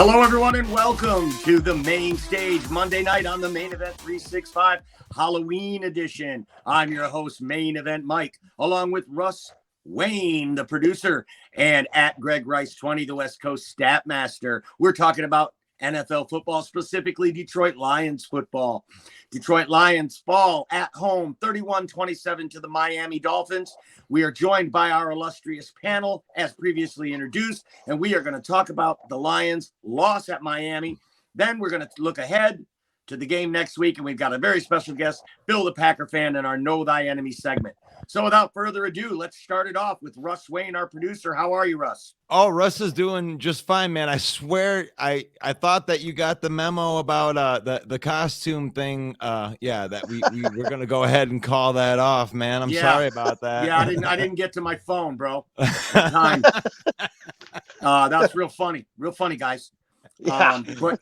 Hello, everyone, and welcome to the main stage Monday night on the Main Event 365 Halloween edition. I'm your host, Main Event Mike, along with Russ Wayne, the producer, and at Greg Rice 20, the West Coast stat master. We're talking about NFL football, specifically Detroit Lions football. Detroit Lions fall at home 31-27 to the Miami Dolphins. We are joined by our illustrious panel, as previously introduced, and we are going to talk about the Lions' loss at Miami. Then we're going to look ahead to the game next week, and we've got a very special guest, Bill the Packer fan, in our Know Thy Enemy segment. So without further ado, let's start it off with Russ Wayne, our producer. How are you, Russ? Oh, Russ is doing just fine, man. I swear I thought that you got the memo about the costume thing. That we were gonna go ahead and call that off, man. I'm sorry about that. Yeah, I didn't get to my phone, bro. Time. That's real funny, guys. Yeah. But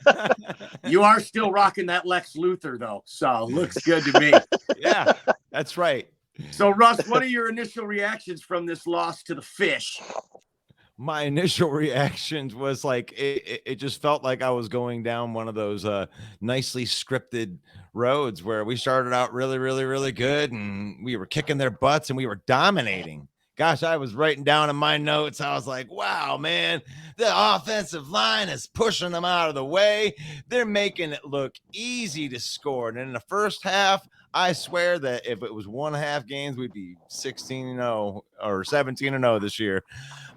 you are still rocking that Lex Luthor, though, so looks good to me. Yeah, that's right. So, Russ, what are your initial reactions from this loss to the Fish? My initial reactions was like it just felt like I was going down one of those nicely scripted roads where we started out really, really, really good and we were kicking their butts and we were dominating. Gosh, I was writing down in my notes. I was like, wow, man, the offensive line is pushing them out of the way. They're making it look easy to score. And in the first half, I swear that if it was 1.5 games, we'd be 16-0 or 17-0 this year.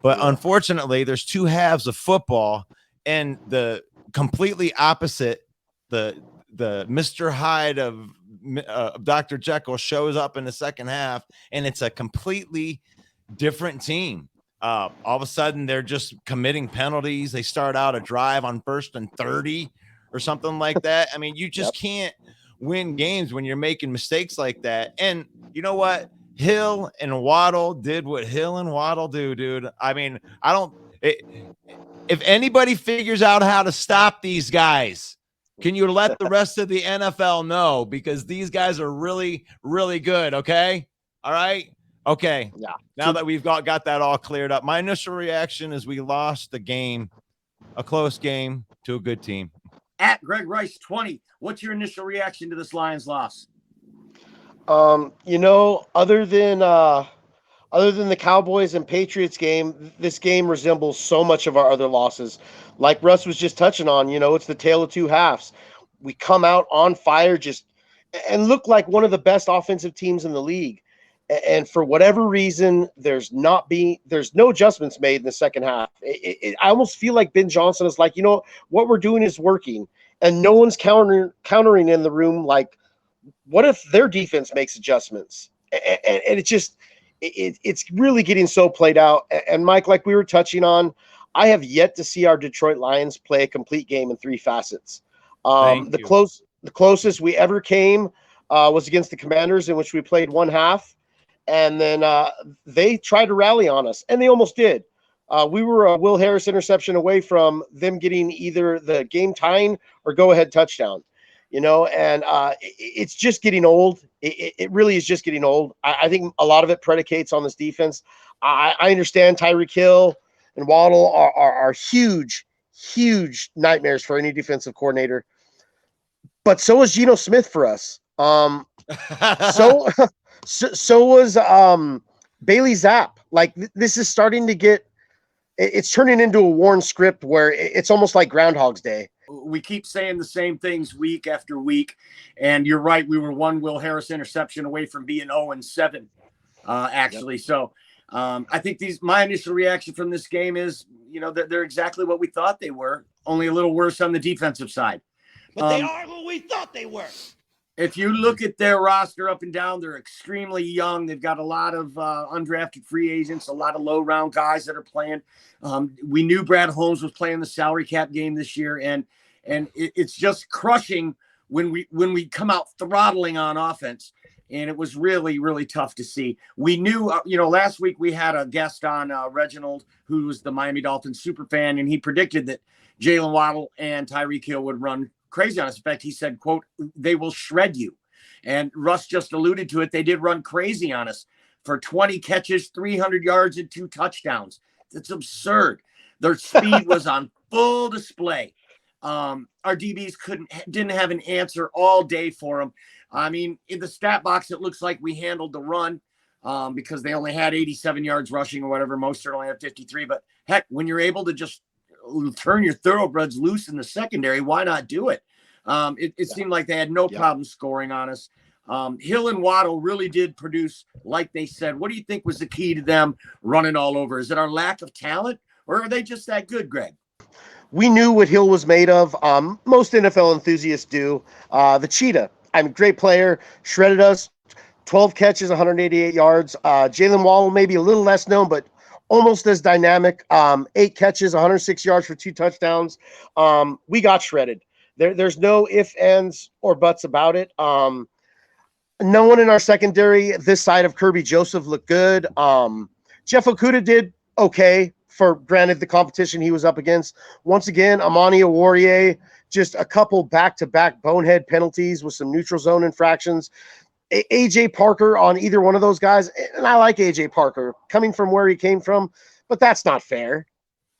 But unfortunately, there's two halves of football, and the completely opposite, the Mr. Hyde of Dr. Jekyll shows up in the second half, and it's a completely different team. All of a sudden, they're just committing penalties. They start out a drive on 1st and 30 or something like that. I mean, you just can't win games when you're making mistakes like that. And you know what? Hill and Waddle did what Hill and Waddle do, dude. I mean, if anybody figures out how to stop these guys, can you let the rest of the NFL know? Because these guys are really, really good. Okay. All right. Okay. Yeah. Now that we've got that all cleared up, my initial reaction is we lost the game, a close game to a good team. At Greg Rice 20, what's your initial reaction to this Lions loss? Other than the Cowboys and Patriots game, this game resembles so much of our other losses. Like Russ was just touching on, it's the tale of two halves. We come out on fire and look like one of the best offensive teams in the league. And for whatever reason, there's no adjustments made in the second half. I almost feel like Ben Johnson is like, what we're doing is working, and no one's countering in the room. Like, what if their defense makes adjustments? And it's really getting so played out. And Mike, like we were touching on, I have yet to see our Detroit Lions play a complete game in 3 facets. The closest we ever came was against the Commanders, in which we played 1 half. And then they tried to rally on us, and they almost did. We were a Will Harris interception away from them getting either the game tying or go-ahead touchdown. and it's just getting old. It really is just getting old. I think a lot of it predicates on this defense. I understand Tyreek Hill and Waddle are huge, huge nightmares for any defensive coordinator, but so is Geno Smith for us. So so was Bailey Zapp. Like this is starting to get. It's turning into a worn script where it's almost like Groundhog's Day. We keep saying the same things week after week, and you're right. We were one Will Harris interception away from being 0-7, actually. Yep. So I think my initial reaction from this game is, that they're exactly what we thought they were, only a little worse on the defensive side. But they are who we thought they were. If you look at their roster up and down, they're extremely young. They've got a lot of undrafted free agents, a lot of low-round guys that are playing. We knew Brad Holmes was playing the salary cap game this year, and it's just crushing when we come out throttling on offense. And it was really, really tough to see. We knew, last week we had a guest on, Reginald, who was the Miami Dolphins super fan, and he predicted that Jalen Waddle and Tyreek Hill would run crazy on us. In fact, he said, quote, "They will shred you." And Russ just alluded to it. They did run crazy on us for 20 catches, 300 yards, and 2 touchdowns. That's absurd. Their speed was on full display. Our DBs didn't have an answer all day for them. I mean, in the stat box, it looks like we handled the run because they only had 87 yards rushing or whatever. Most only have 53. But heck, when you're able to just turn your thoroughbreds loose in the secondary, why not do it? It seemed like they had no problem scoring on us. Hill and Waddle really did produce like they said. What do you think was the key to them running all over? Is it our lack of talent, or are they just that good, Greg? We knew what Hill was made of. Most NFL enthusiasts do. The cheetah. I'm a great player. Shredded us. 12 catches, 188 yards. Jalen Waddle, maybe a little less known, but almost as dynamic. 8 catches, 106 yards for 2 touchdowns. We got shredded. There's no ifs, ands, or buts about it. No one in our secondary this side of Kirby Joseph looked good. Jeff Okudah did okay for, granted, the competition he was up against. Once again, Amani Oruwariye, just a couple back-to-back bonehead penalties with some neutral zone infractions. AJ Parker on either one of those guys, and I like AJ Parker coming from where he came from, but that's not fair.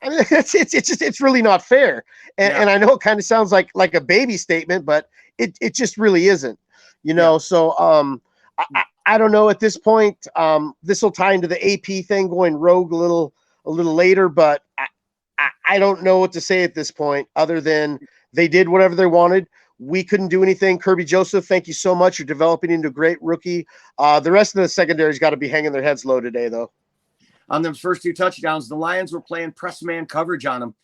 I mean, it's really not fair. And I know it kind of sounds like a baby statement, but it just really isn't, So I don't know at this point. This will tie into the AP thing going rogue a little later, but I don't know what to say at this point other than they did whatever they wanted. We couldn't do anything. Kirby Joseph, thank you so much. You're developing into a great rookie. The rest of the secondary's got to be hanging their heads low today, though. On those first 2 touchdowns, the Lions were playing press man coverage on him,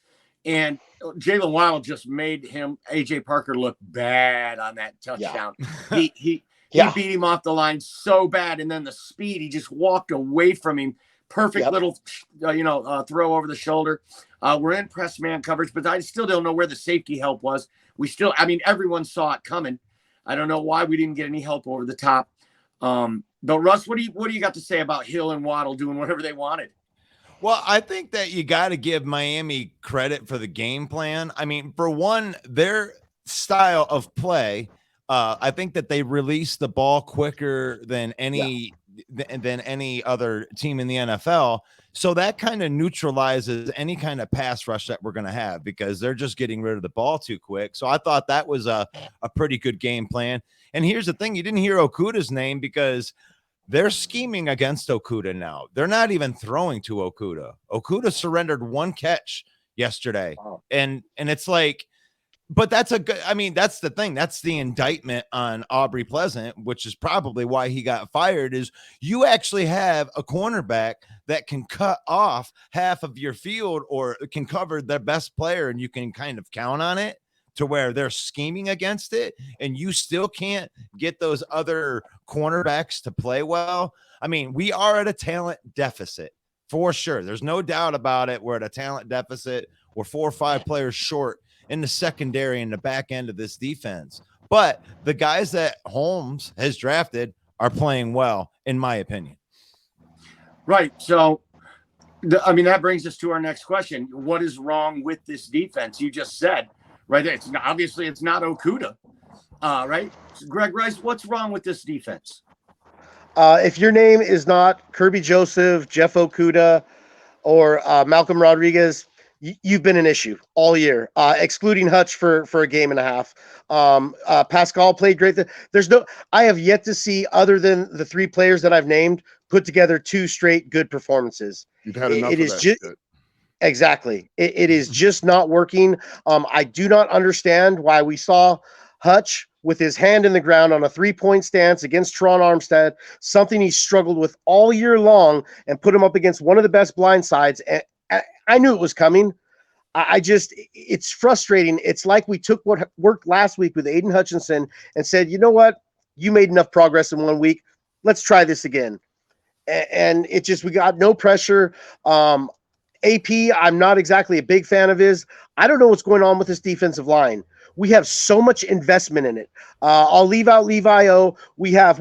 and Jalen Waddle just made AJ Parker look bad on that touchdown. Yeah. He beat him off the line so bad, and then the speed, he just walked away from him. Perfect little, throw over the shoulder. We're in press man coverage, but I still don't know where the safety help was. Everyone saw it coming. I don't know why we didn't get any help over the top. But Russ, what do you got to say about Hill and Waddle doing whatever they wanted? Well, I think that you got to give Miami credit for the game plan. I mean, for one, their style of play, I think that they released the ball quicker than any other team in the NFL. So that kind of neutralizes any kind of pass rush that we're going to have because they're just getting rid of the ball too quick. So I thought that was a pretty good game plan. And here's the thing. You didn't hear Okudah's name because they're scheming against Okudah now. They're not even throwing to Okudah. Okudah surrendered 1 catch yesterday. Wow. And it's like, but that's that's the thing. That's the indictment on Aubrey Pleasant, which is probably why he got fired, is you actually have a cornerback that can cut off half of your field or can cover their best player, and you can kind of count on it to where they're scheming against it, and you still can't get those other cornerbacks to play well. I mean, we are at a talent deficit for sure. There's no doubt about it. We're at a talent deficit. We're 4 or 5 players short in the secondary and the back end of this defense. But the guys that Holmes has drafted are playing well, in my opinion. Right. So, that brings us to our next question. What is wrong with this defense? You just said right there. It's not Okudah. Right? So Greg Rice, what's wrong with this defense? If your name is not Kirby Joseph, Jeff Okuda, or Malcolm Rodriguez, you've been an issue all year, excluding Hutch for a game and a half. Pascal played great. I have yet to see, other than the three players that I've named, put together two straight good performances. You've had enough of is that just shit. exactly. It is just not working. I do not understand why we saw Hutch with his hand in the ground on a 3-point stance against Tron Armstead, something he struggled with all year long, and put him up against one of the best blind sides. And I knew it was coming. It's frustrating. It's like we took what worked last week with Aiden Hutchinson and said, you know what? You made enough progress in 1 week. Let's try this again. And we got no pressure. AP, I'm not exactly a big fan of his. I don't know what's going on with this defensive line. We have so much investment in it. I'll leave out Levi O. We have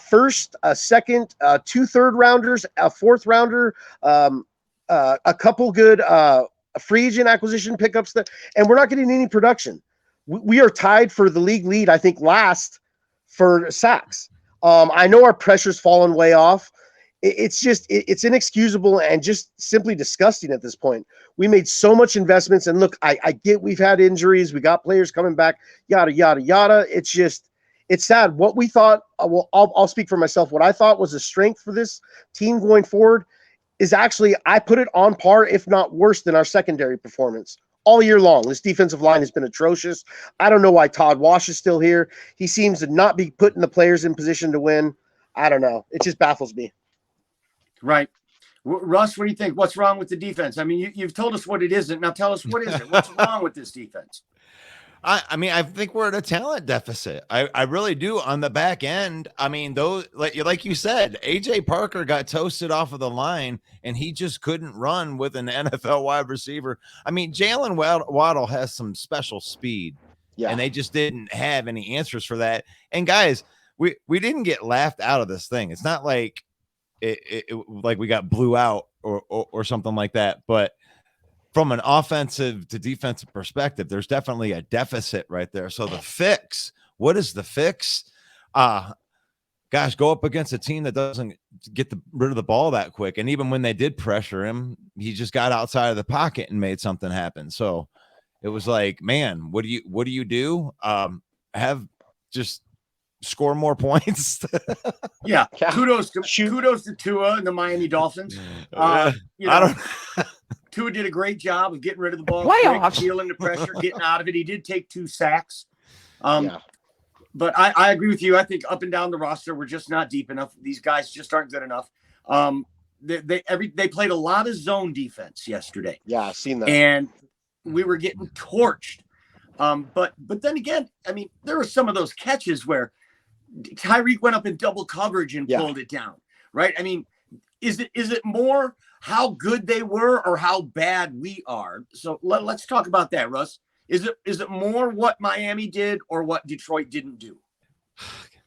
first, a second, 2 third rounders, a 4th rounder, a couple good free agent acquisition pickups, and we're not getting any production. We are tied for the league lead, I think, last for sacks. I know our pressure's fallen way off. It's inexcusable and just simply disgusting at this point. We made so much investments, and look, I get we've had injuries, we got players coming back, yada yada yada. It's sad. What we thought, I'll speak for myself. What I thought was a strength for this team going forward is actually, I put it on par, if not worse, than our secondary performance all year long. This defensive line has been atrocious. I don't know why Todd Wash is still here. He seems to not be putting the players in position to win. I don't know. It just baffles me. Right. Russ, what do you think? What's wrong with the defense? I mean, you've told us what it isn't. Now tell us, what is it? What's wrong with this defense? I mean, I think we're at a talent deficit. I really do on the back end. I mean, those, like you said, AJ Parker got toasted off of the line and he just couldn't run with an NFL wide receiver. I mean, Jalen Waddle has some special speed, and they just didn't have any answers for that. And guys, we didn't get laughed out of this thing. It's not like like we got blew out or something like that, but from an offensive to defensive perspective, there's definitely a deficit right there. So the fix, what is the fix? Gosh, go up against a team that doesn't get rid of the ball that quick. And even when they did pressure him, he just got outside of the pocket and made something happen. So it was like, man, what do you do? Have just score more points. Yeah. Kudos to Tua and the Miami Dolphins. I don't Tua did a great job of getting rid of the ball, feeling the pressure, getting out of it. He did take 2 sacks. But I agree with you. I think up and down the roster, we're just not deep enough. These guys just aren't good enough. They played a lot of zone defense yesterday. Yeah, I've seen that. And we were getting torched. But then again, I mean, there were some of those catches where Tyreek went up in double coverage and pulled it down, right? I mean, is it more how good they were or how bad we are? So let's talk about that, Russ. Is it more what Miami did or what Detroit didn't do?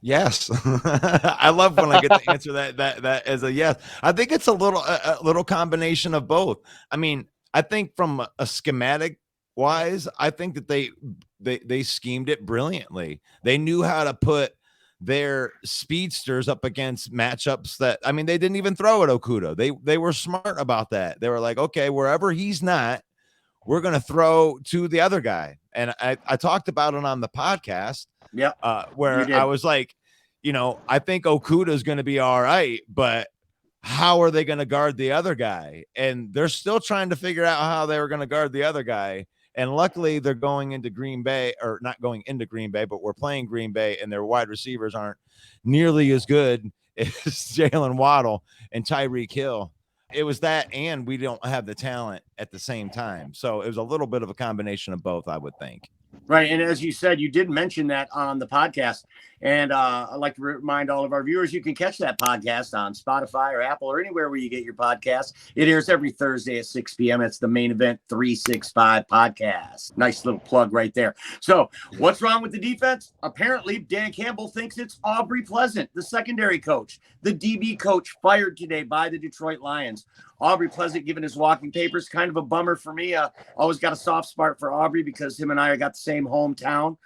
Yes. I love when I get to answer that as a yes. I think it's a little combination of both. I mean, I think from a schematic wise, I think that they schemed it brilliantly. They knew how to put their speedsters up against matchups that, I mean, they didn't even throw at Okuda. They were smart about that. They were like, okay, wherever he's not, we're going to throw to the other guy. And I talked about it on the podcast. Yeah. Where I was like, I think Okuda is going to be all right, but how are they going to guard the other guy? And they're still trying to figure out how they were going to guard the other guy. And luckily they're going into Green Bay, or not going into Green Bay, but we're playing Green Bay, and their wide receivers aren't nearly as good as Jalen Waddle and Tyreek Hill. It was that, and we don't have the talent at the same time. So it was a little bit of a combination of both, I would think. Right. And as you said, you did mention that on the podcast. And I'd like to remind all of our viewers, you can catch that podcast on Spotify or Apple or anywhere where you get your podcasts. It airs every Thursday at 6 p.m. It's the Main Event 365 podcast. Nice little plug right there. So what's wrong with the defense? Apparently, Dan Campbell thinks it's Aubrey Pleasant, the secondary coach, the DB coach fired today by the Detroit Lions. Aubrey Pleasant given his walking papers, kind of a bummer for me. Always got a soft spot for Aubrey because him and I got the same hometown,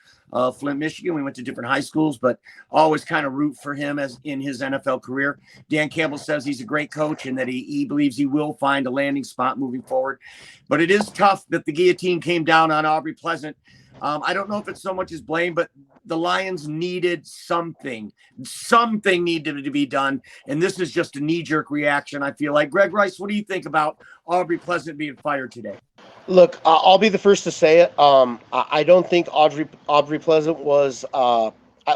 Flint, Michigan. We went to different high schools, but always kind of root for him as in his NFL career. Dan Campbell says he's a great coach and that he believes he will find a landing spot moving forward. But it is tough that the guillotine came down on Aubrey Pleasant. I don't know if it's so much his blame, but the Lions needed something. Something needed to be done. And this is just a knee-jerk reaction, I feel like. Greg Rice, what do you think about Aubrey Pleasant being fired today? Look, I'll be the first to say it. I don't think Aubrey Pleasant was,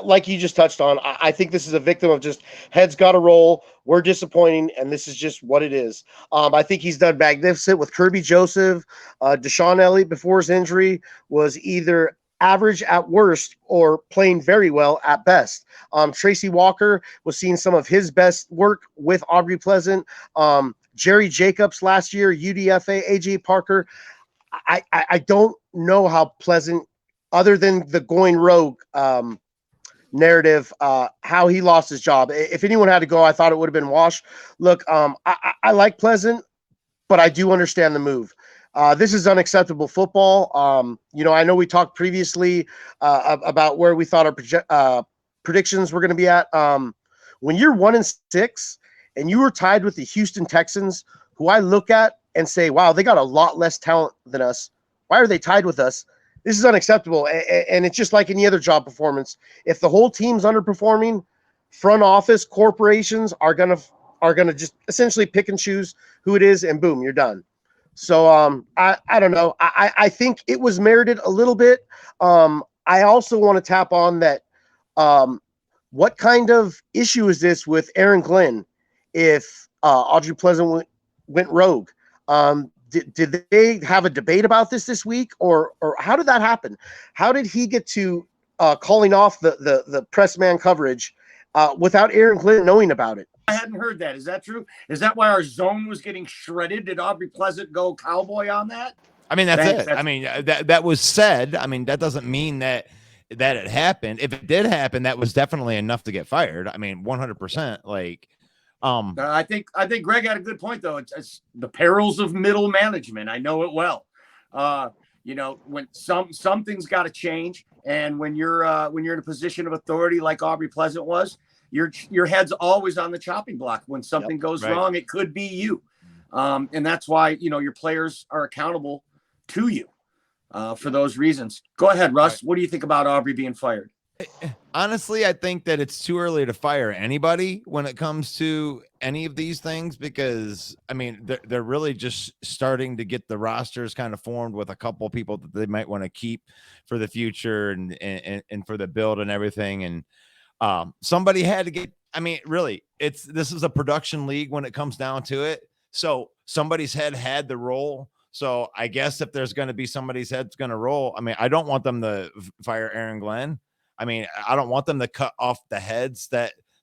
like you just touched on, I think this is a victim of just heads got to roll. We're disappointing, and this is just what it is. I think he's done magnificent with Kirby Joseph. Deshaun Elliott, before his injury, was either average at worst or playing very well at best. Tracy Walker was seeing some of his best work with Aubrey Pleasant. Jerry Jacobs last year, UDFA, AJ Parker. I don't know how Pleasant, other than the going rogue narrative, how he lost his job. If anyone had to go, I thought it would have been Wash. Look, I like Pleasant, but I do understand the move. This is unacceptable football. I know we talked previously about where we thought our predictions were going to be at. When you're 1-6 and you were tied with the Houston Texans, who I look at and say, wow, they got a lot less talent than us. Why are they tied with us? This is unacceptable. And it's just like any other job performance. If the whole team's underperforming, front office corporations are gonna just essentially pick and choose who it is, and boom, you're done. So I don't know. I think it was merited a little bit. I also want to tap on that. What kind of issue is this with Aaron Glenn if Aubrey Pleasant went rogue? Did they have a debate about this week, or how did that happen? How did he get to calling off the press man coverage without Aaron Glenn knowing about it? I hadn't heard that. Is that true? Is that why our zone was getting shredded? Did Aubrey Pleasant go cowboy on that? I mean, that's it. I mean, that was said. I mean, that doesn't mean that it happened. If it did happen, that was definitely enough to get fired. I mean, 100%. Like, I think Greg had a good point though. It's the perils of middle management. I know it well. When something's got to change, and when you're in a position of authority like Aubrey Pleasant was, your head's always on the chopping block. When something goes wrong, it could be you, and that's why your players are accountable to you for those reasons. Go ahead, Russ. Right. What do you think about Aubrey being fired? Honestly, I think that it's too early to fire anybody when it comes to any of these things, because I mean, they're really just starting to get the rosters kind of formed with a couple of people that they might want to keep for the future and for the build and everything. And somebody had to get, I mean, really, this is a production league when it comes down to it. So somebody's head had the roll. So I guess if there's going to be somebody's head's going to roll, I mean, I don't want them to fire Aaron Glenn. I mean, I don't want them to cut off the heads.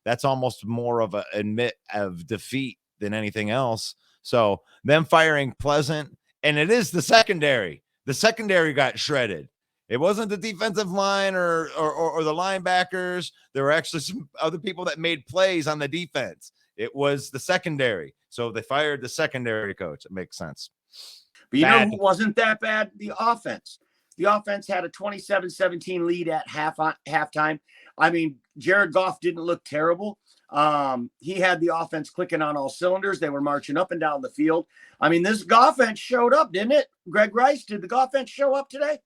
That's almost more of a admit of defeat than anything else. So them firing Pleasant, and it is the secondary. The secondary got shredded. It wasn't the defensive line or the linebackers. There were actually some other people that made plays on the defense. It was the secondary. So they fired the secondary coach. It makes sense. But you know who wasn't that bad? The offense. The offense had a 27-17 lead at halftime. I mean, Jared Goff didn't look terrible. He had the offense clicking on all cylinders. They were marching up and down the field. I mean, this Goffense showed up, didn't it? Greg Rice, did the Goffense show up today?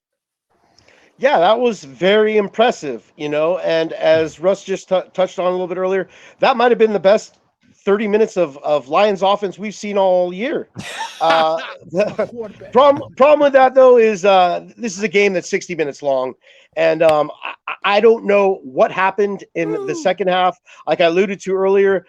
Yeah, that was very impressive, and as Russ just touched on a little bit earlier, that might have been the best 30 minutes of Lions offense we've seen all year. The problem with that, though, is this is a game that's 60 minutes long, and I don't know what happened in the second half. Like I alluded to earlier,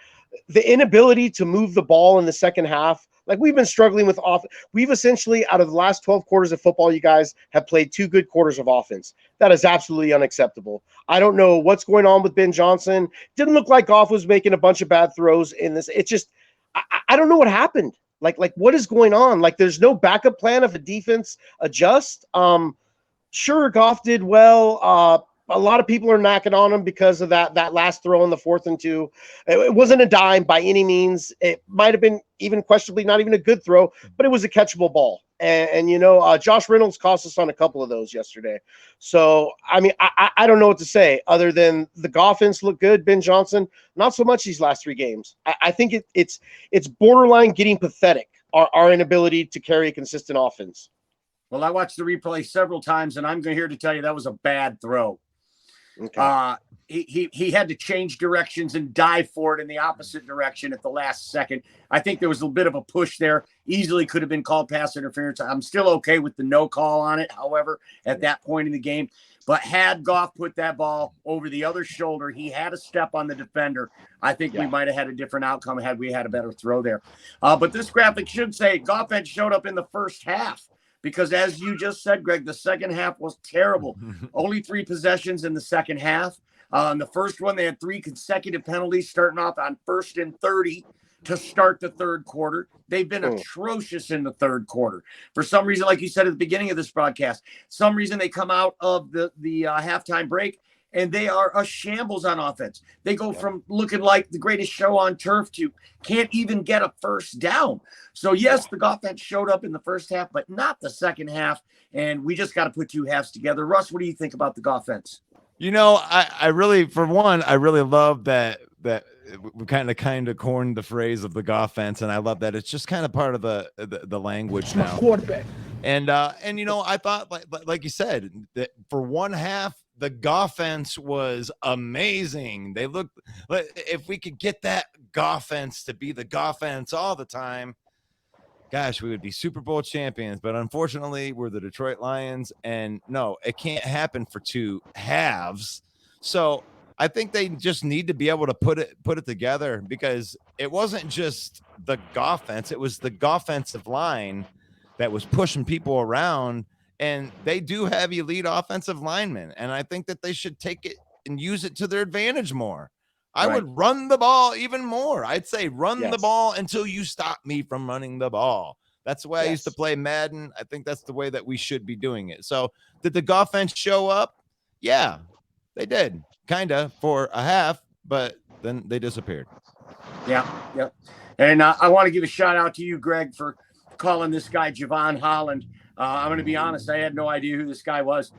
the inability to move the ball in the second half. Like we've been struggling with offense. We've essentially, out of the last 12 quarters of football, you guys have played 2 good quarters of offense. That is absolutely unacceptable. I don't know what's going on with Ben Johnson. Didn't look like Goff was making a bunch of bad throws in this. It's just, I don't know what happened. Like what is going on? Like there's no backup plan if a defense adjusts. Sure, Goff did well. A lot of people are knocking on him because of that last throw in the 4th and 2. It wasn't a dime by any means. It might have been even questionably not even a good throw, but it was a catchable ball. And Josh Reynolds cost us on a couple of those yesterday. So, I mean, I don't know what to say other than the offense looked good. Ben Johnson, not so much these last 3 games. I think it's borderline getting pathetic, our inability to carry a consistent offense. Well, I watched the replay several times, and I'm here to tell you that was a bad throw. Okay. He had to change directions and dive for it in the opposite direction at the last second. I think there was a bit of a push there. Easily could have been called pass interference. I'm still okay with the no call on it, however, at that point in the game. But had Goff put that ball over the other shoulder, he had a step on the defender. I think we might have had a different outcome had we had a better throw there. But this graphic should say Goff had showed up in the first half. Because as you just said, Greg, the second half was terrible. Only 3 possessions in the second half. In the first one, they had 3 consecutive penalties starting off on 1st and 30 to start the third quarter. They've been atrocious in the third quarter. For some reason, like you said at the beginning of this broadcast, some reason they come out of the halftime break and they are a shambles on offense. They go from looking like the greatest show on turf to can't even get a first down. So, yes, the offense showed up in the first half, but not the second half. And we just got to put 2 halves together. Russ, what do you think about the offense? I really, for one, I really love that we kind of coined the phrase of the offense, and I love that it's just kind of part of the language now. Quarterback. And I thought, like you said, that for one half, the offense was amazing. They looked, if we could get that offense to be the offense all the time, gosh, we would be Super Bowl champions. But unfortunately, we're the Detroit Lions, and no, it can't happen for 2 halves. So I think they just need to be able to put it together, because it wasn't just the offense; it was the offensive line that was pushing people around. And they do have elite offensive linemen, and I think that they should take it and use it to their advantage more. I would run the ball even more. I'd say run the ball until you stop me from running the ball. That's the way I used to play Madden. I think that's the way that we should be doing it. So did the offense show up? Yeah, they did, kind of, for a half, but then they disappeared. Yeah. And I want to give a shout out to you, Greg, for calling this guy Javon Holland. I'm going to be honest. I had no idea who this guy was.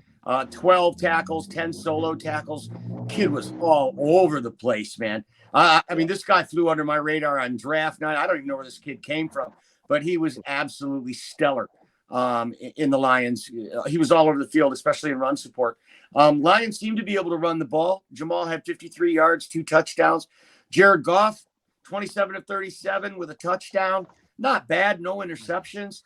12 tackles, 10 solo tackles. Kid was all over the place, man. I mean, this guy flew under my radar on draft night. I don't even know where this kid came from, but he was absolutely stellar in the Lions. He was all over the field, especially in run support. Lions seemed to be able to run the ball. Jamal had 53 yards, 2 touchdowns. Jared Goff, 27 of 37 with a touchdown. Not bad, no interceptions.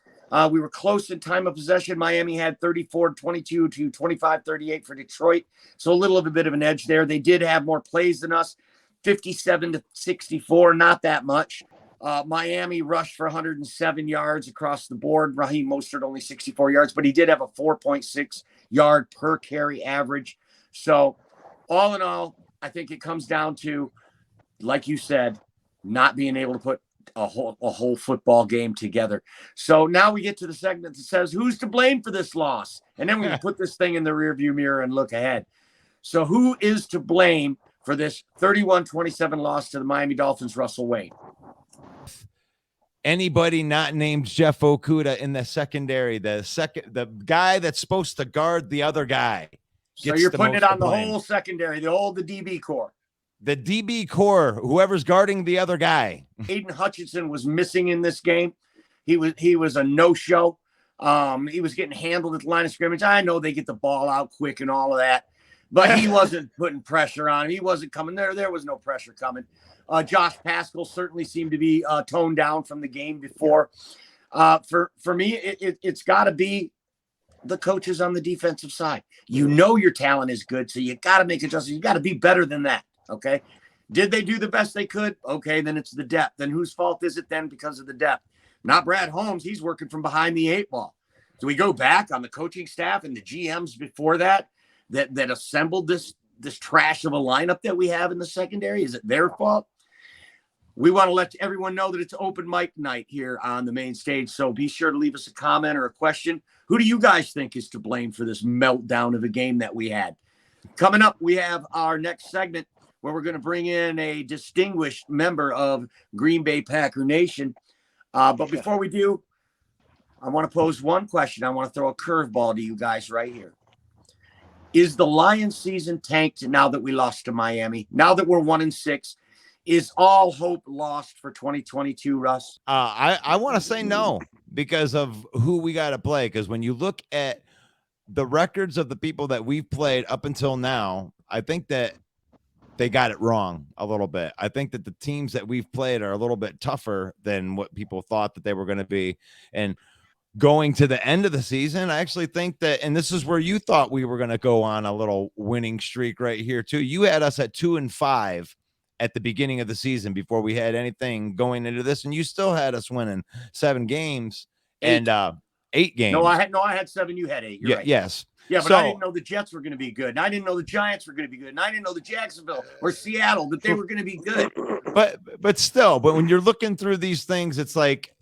We were close in time of possession. Miami had 34-22 to 25-38 for Detroit. So a little of a bit of an edge there. They did have more plays than us, 57-64, not that much. Miami rushed for 107 yards across the board. Raheem Mostert only 64 yards, but he did have a 4.6 yard per carry average. So all in all, I think it comes down to, like you said, not being able to put a whole football game together. So now we get to the segment that says who's to blame for this loss, and then we can put this thing in the rearview mirror and look ahead. So who is to blame for this 31-27 loss to the Miami Dolphins? Russell Wayne. Anybody not named Jeff Okudah in the secondary, the guy that's supposed to guard the other guy. So you're putting it on the whole secondary, the DB core. The DB core, whoever's guarding the other guy. Aiden Hutchinson was missing in this game. He was a no-show. He was getting handled at the line of scrimmage. I know they get the ball out quick and all of that, but he wasn't putting pressure on him. He wasn't coming there. There was no pressure coming. Josh Pascal certainly seemed to be toned down from the game before. For me, it's got to be the coaches on the defensive side. You know your talent is good, so you got to make adjustments. You got to be better than that. Okay. Did they do the best they could? Okay. Then it's the depth. Then whose fault is it then because of the depth? Not Brad Holmes. He's working from behind the 8 ball. Do we go back on the coaching staff and the GMs before that assembled this trash of a lineup that we have in the secondary? Is it their fault? We want to let everyone know that it's open mic night here on the main stage. So be sure to leave us a comment or a question. Who do you guys think is to blame for this meltdown of a game that we had? Coming up, we have our next segment, where we're going to bring in a distinguished member of Green Bay Packer Nation. But before we do, I want to pose one question. I want to throw a curveball to you guys right here. Is the Lions season tanked now that we lost to Miami? Now that we're 1-6, is all hope lost for 2022, Russ? I want to say no because of who we got to play. Because when you look at the records of the people that we've played up until now, I think that they got it wrong a little bit. I think that the teams that we've played are a little bit tougher than what people thought that they were going to be. And going to the end of the season, I actually think that, and this is where you thought we were going to go on a little winning streak right here too. You had us at 2-5 at the beginning of the season before we had anything going into this, and you still had us winning 7 games and 8 games. No, I had 7. You had 8. You're right. Yes. Yeah, but I didn't know the Jets were going to be good. And I didn't know the Giants were going to be good. And I didn't know the Jacksonville or Seattle that they were going to be good. But still, when you're looking through these things, it's like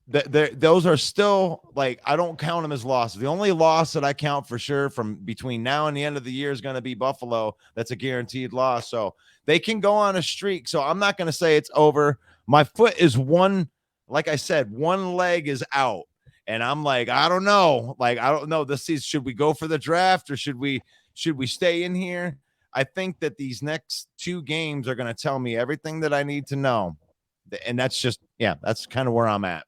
those are still, like, I don't count them as losses. The only loss that I count for sure from between now and the end of the year is going to be Buffalo. That's a guaranteed loss. So they can go on a streak. So I'm not going to say it's over. My foot is like I said, one leg is out. And I'm like, I don't know. Like, I don't know. This is, should we go for the draft or should we stay in here? I think that these next 2 games are going to tell me everything that I need to know. And that's just, that's kind of where I'm at.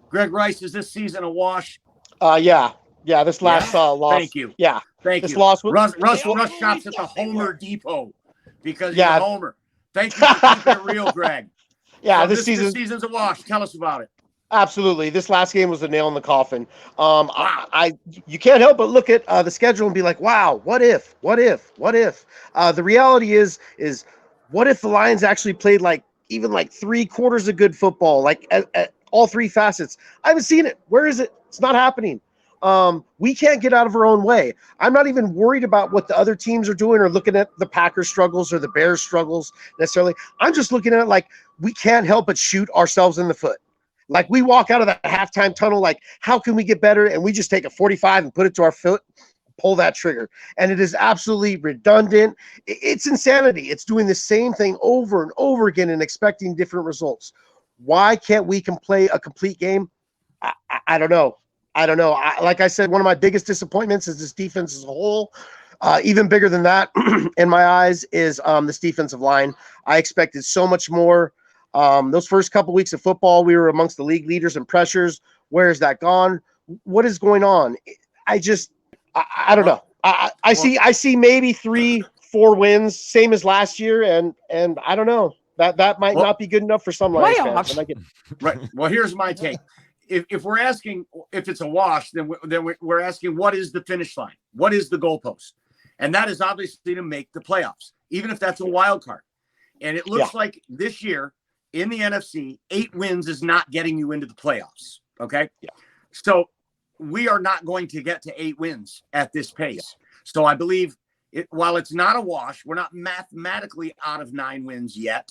Greg Rice, is this season a wash? Yeah. This last loss. Thank you. Yeah. Thank you. Loss Russ shops at the Homer Depot because he's a Homer. Thank you for keeping it real, Greg. Yeah, so this season's a wash. Tell us about it. Absolutely. This last game was the nail in the coffin. You can't help but look at the schedule and be like, wow, what if? The reality is what if the Lions actually played even 3 quarters of good football, at all 3 facets? I haven't seen it. Where is it? It's not happening. We can't get out of our own way. I'm not even worried about what the other teams are doing or looking at the Packers struggles or the Bears struggles necessarily. I'm just looking at it like we can't help but shoot ourselves in the foot. Like we walk out of that halftime tunnel, like, how can we get better? And we just take a 45 and put it to our foot, pull that trigger. And it is absolutely redundant. It's insanity. It's doing the same thing over and over again and expecting different results. Why can't we play a complete game? I don't know. Like I said, one of my biggest disappointments is this defense as a whole. Even bigger than that, in my eyes, is this defensive line. I expected so much more. Those first couple weeks of football, we were amongst the league leaders in pressures. Where is that gone? What is going on? I don't know. I see maybe 3-4 wins, same as last year, and I don't know. That might not be good enough for some Lions fans. Right. Well, here's my take. If we're asking if it's a wash, then we're asking what is the finish line? What is the goalpost? And that is obviously to make the playoffs, even if that's a wild card. And it looks like this year in the NFC, 8 wins is not getting you into the playoffs. Okay. Yeah. So we are not going to get to 8 wins at this pace. Yeah. So I believe while it's not a wash, we're not mathematically out of 9 wins yet.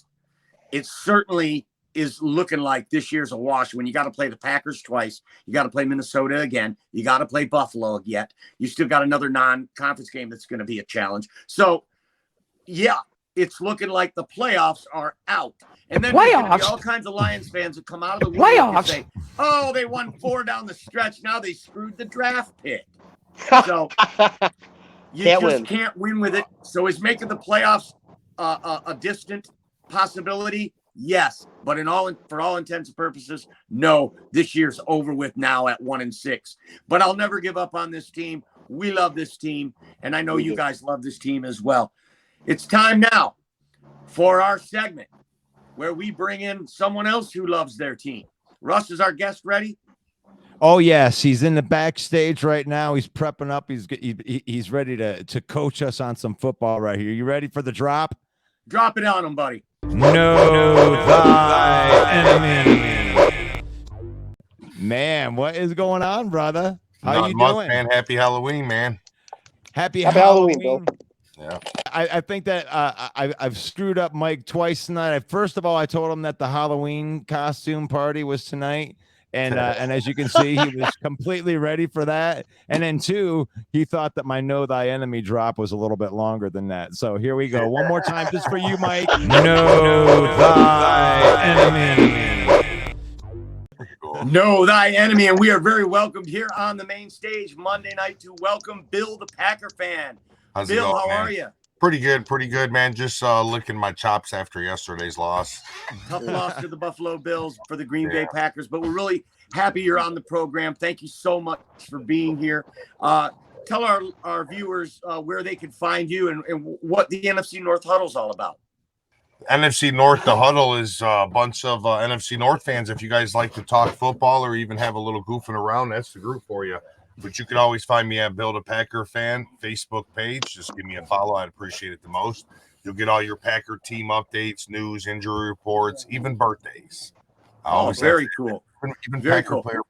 It certainly is looking like this year's a wash when you got to play the Packers twice. You got to play Minnesota again. You got to play Buffalo yet. You still got another non-conference game that's going to be a challenge. So, yeah, it's looking like the playoffs are out. And then there's going to be all kinds of Lions fans that come out of the woodwork and say, oh, they won 4 down the stretch. Now they screwed the draft pick. So you can't win with it. So is making the playoffs a distant possibility? Yes, but for all intents and purposes, no. This year's over with now at 1-6. But I'll never give up on this team. We love this team, and I know you guys love this team as well. It's time now for our segment where we bring in someone else who loves their team. Russ, is our guest ready? Oh yes, he's in the backstage right now. He's prepping up. He's ready to coach us on some football right here. You ready for the drop? Drop it on him, buddy. Know thy enemy. Man, what is going on, brother? How you doing? Man, happy Halloween, man. Happy Halloween, Bill. Yeah. I think that I've screwed up Mike twice tonight. First of all, I told him that the Halloween costume party was tonight. And as you can see, he was completely ready for that. And then 2, he thought that my Know Thy Enemy drop was a little bit longer than that. So here we go. One more time just for you, Mike. Know Thy Enemy. Know thy enemy, and we are very welcomed here on the main stage Monday night to welcome Bill, the Packer fan. How's it Bill, going, how man? are you? Pretty good, man. Just licking my chops after yesterday's loss. Tough loss to the Buffalo Bills for the Green Yeah. Bay Packers, but we're really happy you're on the program. Thank you so much for being here. Tell our viewers where they can find you and what the NFC North Huddle is all about. NFC North, the huddle is a bunch of NFC North fans. If you guys like to talk football or even have a little goofing around, that's the group for you. But you can always find me at Bill the Packer Fan Facebook page. Just give me a follow. I'd appreciate it the most. You'll get all your Packer team updates, news, injury reports, even birthdays. Very cool. Even Very Packer cool. player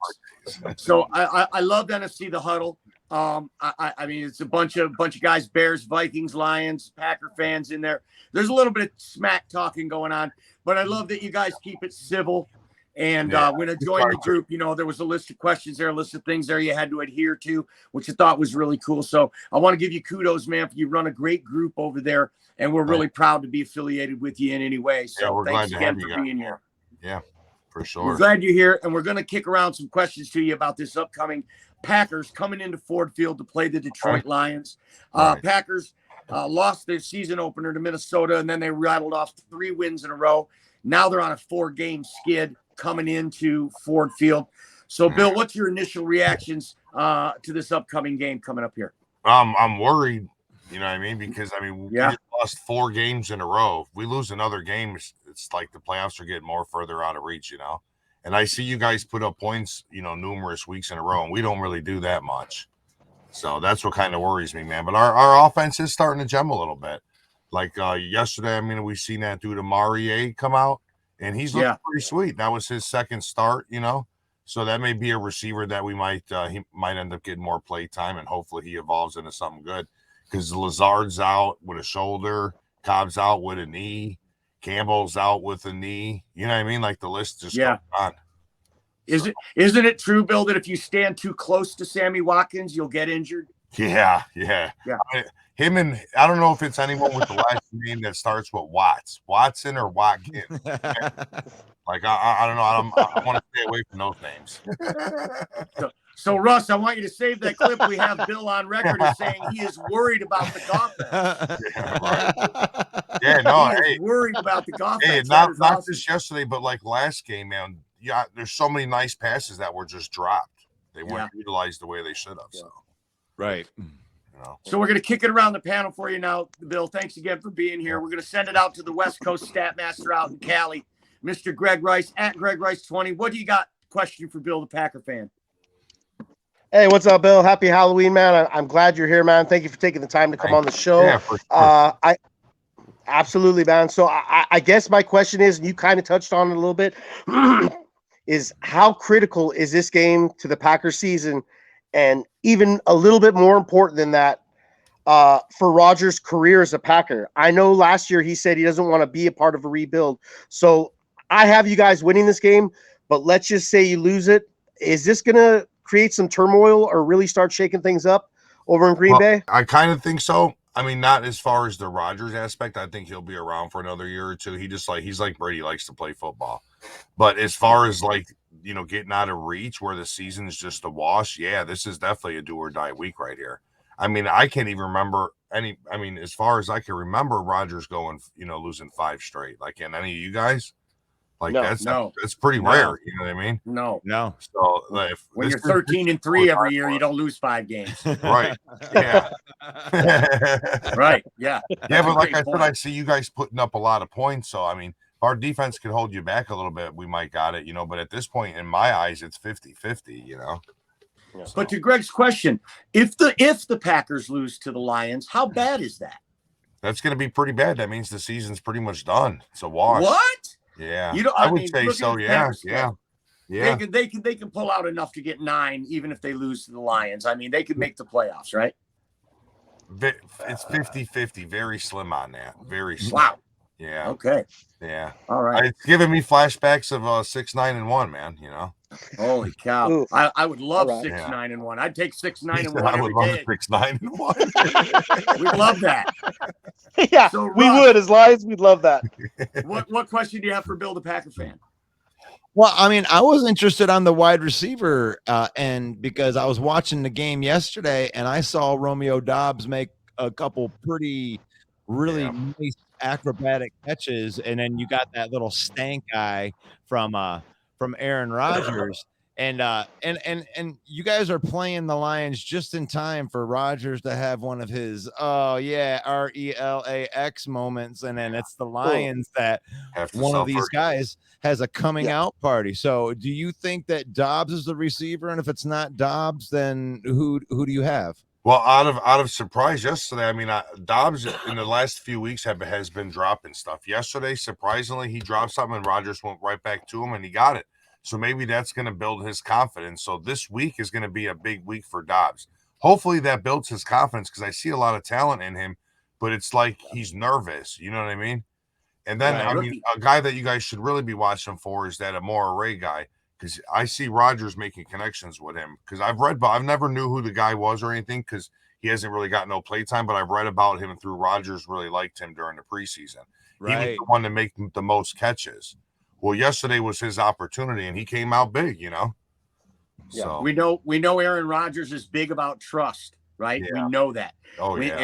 birthdays. So I love NFC the huddle. I mean, it's a bunch of guys, Bears, Vikings, Lions, Packer fans in there. There's a little bit of smack talking going on, but I love that you guys keep it civil. And when I joined the group, there was a list of questions there, a list of things there you had to adhere to, which I thought was really cool. So I want to give you kudos, man, for you run a great group over there, and we're really proud to be affiliated with you in any way. So we're thanks glad to again have you for being here. Yeah, for sure. We're glad you're here, and we're going to kick around some questions to you about this upcoming Packers coming into Ford Field to play the Detroit Lions. Packers lost their season opener to Minnesota, and then they rattled off 3 wins in a row. Now they're on a 4-game skid coming into Ford Field. So, Bill, what's your initial reactions to this upcoming game coming up here? I'm worried, you know what I mean? Because, we just lost 4 games in a row. If we lose another game, it's like the playoffs are getting more further out of reach, And I see you guys put up points, numerous weeks in a row, and we don't really do that much. So that's what kind of worries me, man. But our offense is starting to gem a little bit. Like yesterday, we've seen that dude Amari come out, and he's looking pretty sweet. That was his second start, So that may be a receiver that we might he might end up getting more play time, and hopefully he evolves into something good. Because Lazard's out with a shoulder, Cobb's out with a knee, Campbell's out with a knee. You know what I mean? Like the list just goes on. Isn't it true, Bill, that if you stand too close to Sammy Watkins, you'll get injured? Yeah. Him and I don't know if it's anyone with the last name that starts with Watson or Watkins. Like I don't know. I want to stay away from those names. So, Russ, I want you to save that clip. We have Bill on record as saying he is worried about the offense. He's worried about the offense. Hey, not just yesterday, but like last game, man. Yeah, there's so many nice passes that were just dropped. They weren't utilized the way they should have. So, right. So we're going to kick it around the panel for you now, Bill. Thanks again for being here. We're going to send it out to the West Coast stat master out in Cali, Mr. Greg Rice at Greg Rice 20. What do you got? Question for Bill, the Packer fan. Hey, what's up, Bill? Happy Halloween, man. I'm glad you're here, man. Thank you for taking the time to come on the show. Yeah, for sure. Absolutely, man. So I guess my question is, and you kind of touched on it a little bit, is how critical is this game to the Packers season? And even a little bit more important than that, for Rodgers' career as a Packer. I know last year he said he doesn't want to be a part of a rebuild. So I have you guys winning this game, but let's just say you lose it. Is this going to create some turmoil or really start shaking things up over in Green Bay? I kind of think so. Not as far as the Rodgers aspect. I think he'll be around for another year or two. He's like Brady, likes to play football. But as far as getting out of reach where the season is just a wash, this is definitely a do or die week right here. I can't even remember as far as I can remember, Rodgers going, losing 5 straight. Like in any of you guys? That's pretty rare. You know what I mean? No. So when you're 13-3 every year, you don't lose 5 games. Right. Yeah. Right. Yeah. Yeah, but like I said, I see you guys putting up a lot of points. So if our defense could hold you back a little bit, we might got it, But at this point, in my eyes, it's 50-50, Yeah. But to Greg's question, if the Packers lose to the Lions, how bad is that? That's going to be pretty bad. That means the season's pretty much done. It's a wash. What? Yeah, I would say so. Yeah. They can pull out enough to get 9, even if they lose to the Lions. They could make the playoffs, right? It's 50-50. Very slim on that. Very slim. Wow. Yeah. Okay. Yeah. All right. It's giving me flashbacks of 6-9-1, man. Holy cow! I would love 6-9-1. I'd take 6-9-1 I would love every day. 6-9-1. We'd love that. Yeah, so, we would as Lions. We'd love that. What question do you have for Bill, the Packer fan? Well, I mean, I was interested on the wide receiver end because I was watching the game yesterday and I saw Romeo Dobbs make a couple really nice acrobatic catches, and then you got that little stank guy from Aaron Rodgers. And you guys are playing the Lions just in time for Rodgers to have one of his RELAX moments, and then it's the Lions that one of these guys has a coming out party. So do you think that Dobbs is the receiver? And if it's not Dobbs, then who do you have? Well, out of surprise yesterday, I mean, Dobbs in the last few weeks has been dropping stuff. Yesterday, surprisingly, he dropped something and Rodgers went right back to him and he got it. So maybe that's going to build his confidence. So this week is going to be a big week for Dobbs. Hopefully that builds his confidence because I see a lot of talent in him, but it's like he's nervous. You know what I mean? And then, I mean, a guy that you guys should really be watching for is that Amore Ray guy, because I see Rodgers making connections with him. Because I've never knew who the guy was or anything because he hasn't really got no play time, but I've read about him through Rodgers really liked him during the preseason. He was the one to make the most catches. Well, yesterday was his opportunity, and he came out big, you know. Yeah. So We know Aaron Rodgers is big about trust, right? Yeah. We know that.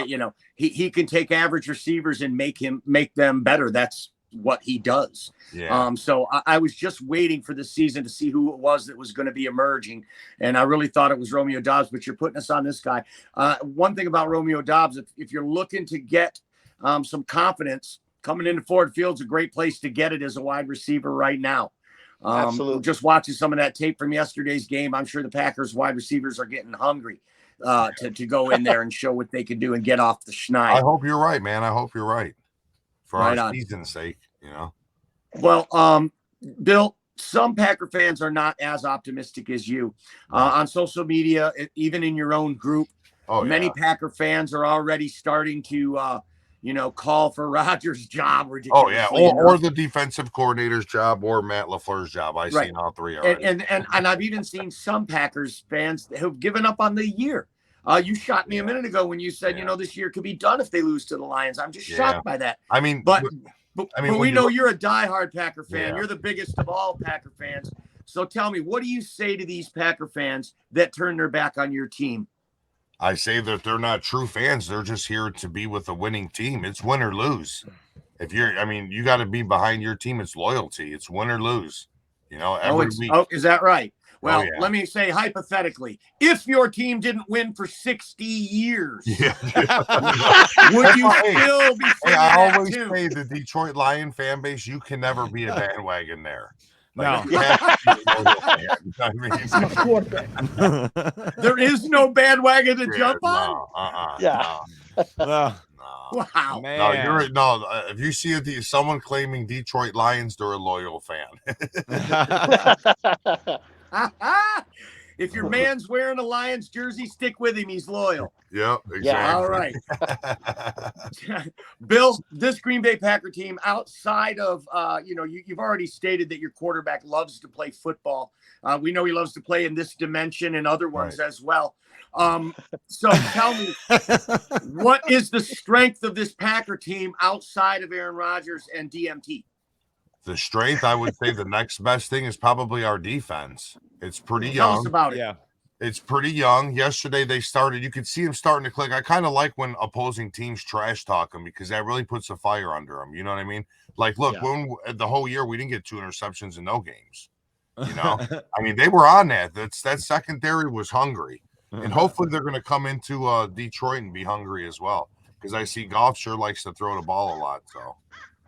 You know, he can take average receivers and make them better. That's what he does. Yeah. So I was just waiting for the season to see who it was that was going to be emerging, and I really thought it was Romeo Dobbs. But you're putting us on this guy. One thing about Romeo Dobbs, if you're looking to get some confidence. Coming into Ford Field's a great place to get it as a wide receiver right now. Absolutely. Just watching some of that tape from yesterday's game, I'm sure the Packers wide receivers are getting hungry to go in there and show what they can do and get off the schneid. I hope you're right, man. I hope you're right for our season's sake, you know. Well, Bill, some Packer fans are not as optimistic as you. On social media, even in your own group, many Packer fans are already starting to call for Rodgers' job. Or the defensive coordinator's job or Matt LaFleur's job. I've seen all three already. And I've even seen some Packers fans who've given up on the year. You shot me a minute ago when you said, this year could be done if they lose to the Lions. I'm just shocked by that. I mean, but we know you're a diehard Packer fan. Yeah. You're the biggest of all Packer fans. So tell me, what do you say to these Packer fans that turn their back on your team? I say that they're not true fans. They're just here to be with a winning team. It's win or lose. You got to be behind your team. It's loyalty. It's win or lose. Every week. Oh, is that right? Well, let me say hypothetically, if your team didn't win for 60 years, would you still be? I always say the Detroit Lion fan base, you can never be a bandwagon there. No. There is no bandwagon to jump on. Wow, man. If you see someone claiming Detroit Lions, they're a loyal fan. If your man's wearing a Lions jersey, stick with him. He's loyal. Yep, exactly. Yeah, all right. Bill, this Green Bay Packer team, outside of, you've already stated that your quarterback loves to play football. We know he loves to play in this dimension and other ones as well. So tell me, what is the strength of this Packer team outside of Aaron Rodgers and DMT? The strength, I would say the next best thing is probably our defense. It's pretty young. Tell us about it. Yeah. It's pretty young. Yesterday they started. You could see them starting to click. I kind of like when opposing teams trash talk them because that really puts a fire under them. You know what I mean? Like, look, when the whole year we didn't get 2 interceptions in no games. I mean, they were on that. That secondary was hungry, and hopefully they're going to come into Detroit and be hungry as well. Because I see Goff sure likes to throw the ball a lot. So.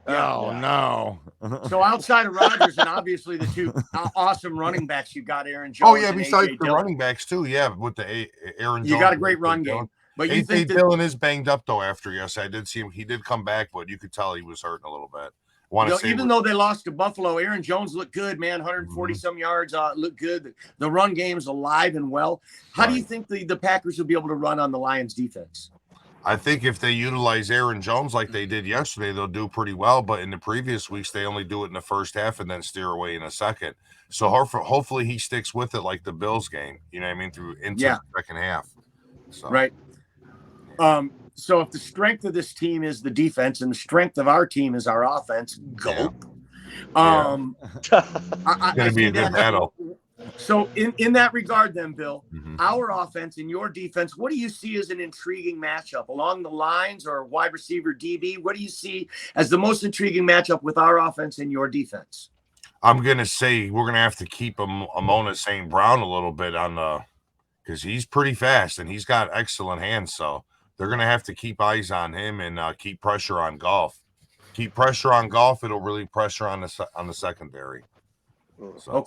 No. So outside of Rodgers and obviously the two awesome running backs, you got Aaron Jones. Besides the running backs too. Yeah, with the Aaron Jones. You got a great run game. But you think Dillon is banged up though after I did see him. He did come back, but you could tell he was hurting a little bit. Even though they lost to Buffalo, Aaron Jones looked good, man. 140 some yards, looked good. The run game's alive and well. How do you think the Packers will be able to run on the Lions defense? I think if they utilize Aaron Jones like they did yesterday, they'll do pretty well. But in the previous weeks, they only do it in the first half and then steer away in a second. So hopefully he sticks with it like the Bills game. You know what I mean? Into the second half. So. Right. So if the strength of this team is the defense and the strength of our team is our offense, It's going to be a good battle. So in that regard then, Bill, our offense and your defense, what do you see as an intriguing matchup along the lines or wide receiver DB? What do you see as the most intriguing matchup with our offense and your defense? I'm going to say we're going to have to keep Amona St. Brown a little bit because he's pretty fast and he's got excellent hands. So they're going to have to keep eyes on him and keep pressure on Golf. Keep pressure on Golf. It'll really pressure on the secondary. So.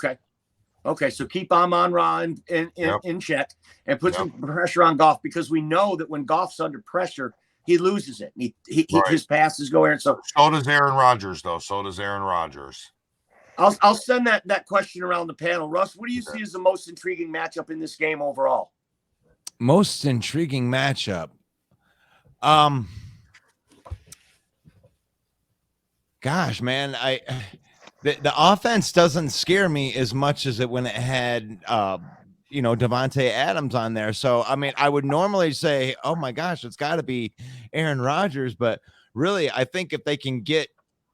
Okay, so keep Amon-Ra in check and put some pressure on Golf, because we know that when Golf's under pressure, he loses it. His passes go in. So does Aaron Rodgers, though. So does Aaron Rodgers. I'll send that question around the panel. Russ, what do you see as the most intriguing matchup in this game overall? Most intriguing matchup. Gosh, man, the offense doesn't scare me as much as it when it had Devontae Adams on there. So I mean, I would normally say, oh my gosh, it's got to be Aaron Rodgers, but really, I think if they can get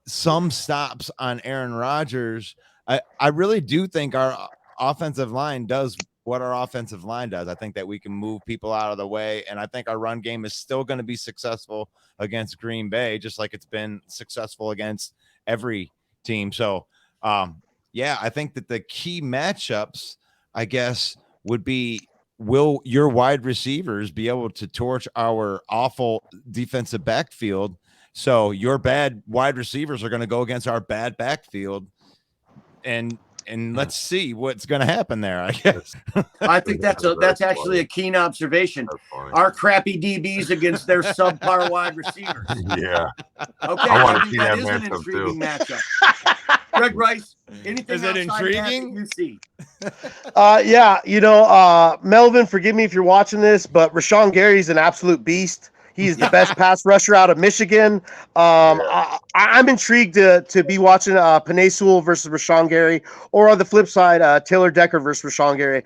some stops on Aaron Rodgers, I really do think our offensive line does what our offensive line does. I think that we can move people out of the way, and I think our run game is still going to be successful against Green Bay, just like it's been successful against every team. So, I think that the key matchups, I guess, would be, will your wide receivers be able to torch our awful defensive backfield? So your bad wide receivers are going to go against our bad backfield, and let's see what's going to happen there, I guess. I think that's actually a keen observation. Our crappy DBs against their subpar wide receivers. Yeah. Okay. I want to see that that is an matchup intriguing too. matchup. Greg Rice, anything Is it intriguing? That you see? Melvin, forgive me if you're watching this, but Rashawn Gary's an absolute beast. He's the best pass rusher out of Michigan. I'm intrigued to be watching Penei Sewell versus Rashawn Gary, or on the flip side, Taylor Decker versus Rashawn Gary.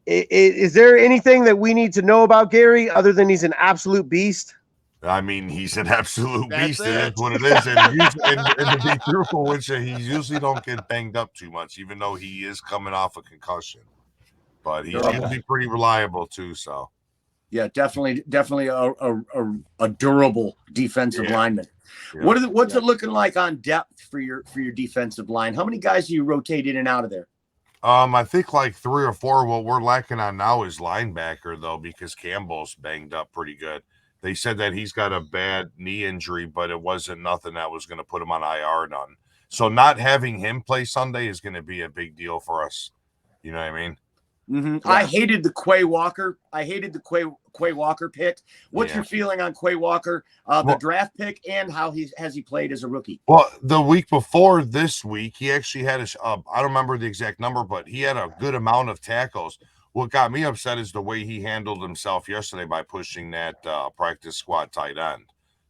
Is there anything that we need to know about Gary other than he's an absolute beast? I mean, he's an absolute beast. That's It it. is what it is. And to be truthful, which he usually don't get banged up too much, even though he is coming off a concussion. But he's usually pretty reliable too. So. Yeah, definitely a durable defensive lineman. Yeah. What's it looking like on depth for your defensive line? How many guys do you rotate in and out of there? I think like 3 or 4. What we're lacking on now is linebacker, though, because Campbell's banged up pretty good. They said that he's got a bad knee injury, but it wasn't nothing that was going to put him on IR none. So not having him play Sunday is going to be a big deal for us. You know what I mean? Mm-hmm. Yeah. I hated the Quay Walker. Quay Walker pick. What's your feeling on Quay Walker, the draft pick, and how has he played as a rookie? Well, the week before this week, he actually had I don't remember the exact number, but he had a good amount of tackles. What got me upset is the way he handled himself yesterday by pushing that practice squad tight end.